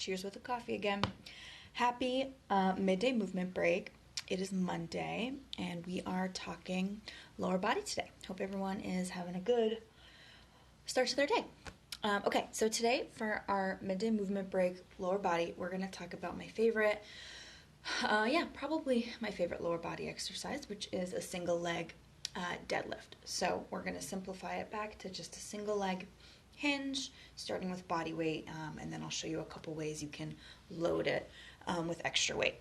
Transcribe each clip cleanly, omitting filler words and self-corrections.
Cheers with a coffee again. Happy midday movement break. It is Monday, and we are talking lower body today. Hope everyone is having a good start to their day. Okay, so today for our midday movement break lower body, we're going to talk about my favorite, probably my favorite lower body exercise, which is a single leg deadlift. So we're going to simplify it back to just a single leg hinge, starting with body weight, and then I'll show you a couple ways you can load it with extra weight.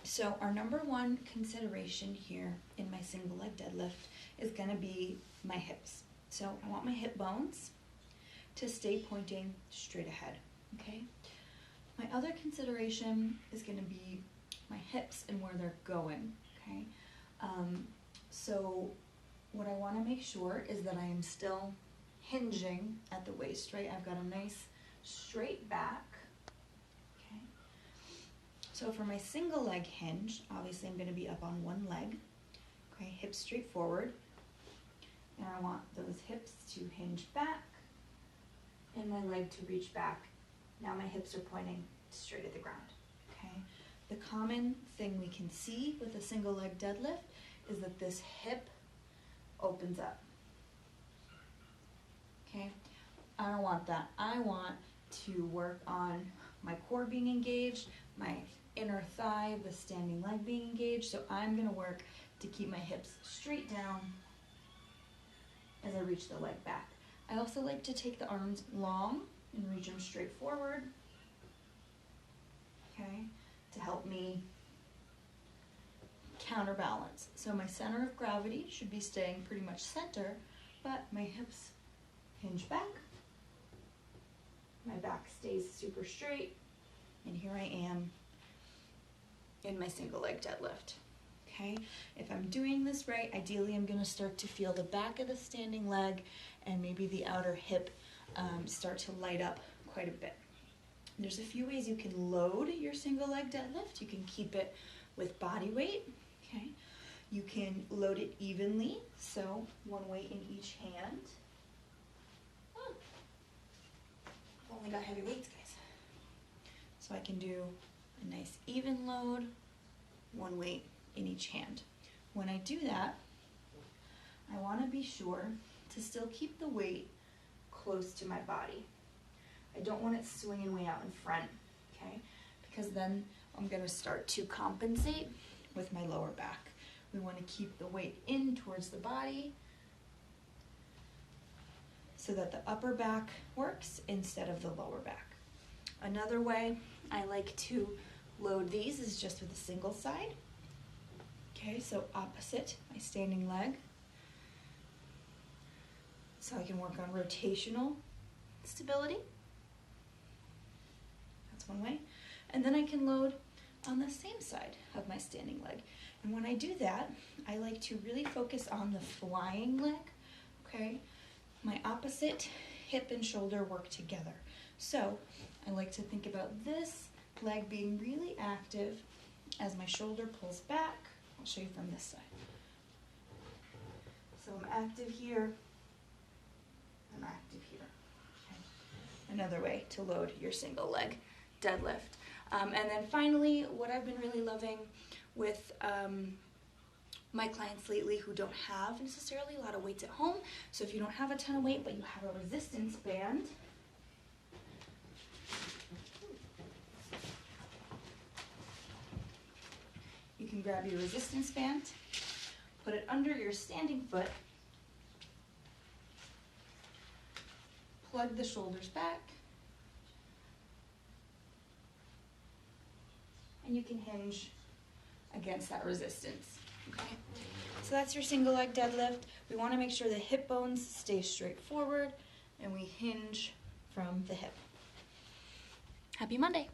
So our number one consideration here in my single leg deadlift is going to be my hips. So I want my hip bones to stay pointing straight ahead, okay? My other consideration is going to be my hips and where they're going, okay? So what I want to make sure is that I am still hinging at the waist, right? I've got a nice straight back, okay? So for my single leg hinge, obviously I'm going to be up on one leg, okay? Hips straight forward, and I want those hips to hinge back and my leg to reach back. Now my hips are pointing straight at the ground, okay? The common thing we can see with a single leg deadlift is that this hip opens up. Okay, I don't want that. I want to work on my core being engaged, my inner thigh, the standing leg being engaged. So I'm going to work to keep my hips straight down as I reach the leg back. I also like to take the arms long and reach them straight forward, okay, to help me counterbalance. So my center of gravity should be staying pretty much center, but my hips hinge back, my back stays super straight, and here I am in my single leg deadlift, okay? If I'm doing this right, ideally I'm gonna start to feel the back of the standing leg and maybe the outer hip start to light up quite a bit. There's a few ways you can load your single leg deadlift. You can keep it with body weight, okay? You can load it evenly, so one weight in each hand. I've only got heavy weights, guys. So I can do a nice even load, one weight in each hand. When I do that, I want to be sure to still keep the weight close to my body. I don't want it swinging way out in front, okay? Because then I'm going to start to compensate with my lower back. We want to keep the weight in towards the body so that the upper back works instead of the lower back. Another way I like to load these is just with a single side. Okay, so opposite my standing leg. So I can work on rotational stability. That's one way. And then I can load on the same side of my standing leg. And when I do that, I like to really focus on the flying leg, okay? My opposite hip and shoulder work together. So I like to think about this leg being really active as my shoulder pulls back. I'll show you from this side. So I'm active here, I'm active here. Okay. Another way to load your single leg deadlift. And then finally, what I've been really loving with my clients lately who don't have necessarily a lot of weights at home. So if you don't have a ton of weight, but you have a resistance band, you can grab your resistance band, put it under your standing foot, plug the shoulders back, and you can hinge against that resistance, okay? So that's your single leg deadlift. We want to make sure the hip bones stay straight forward and we hinge from the hip. Happy Monday.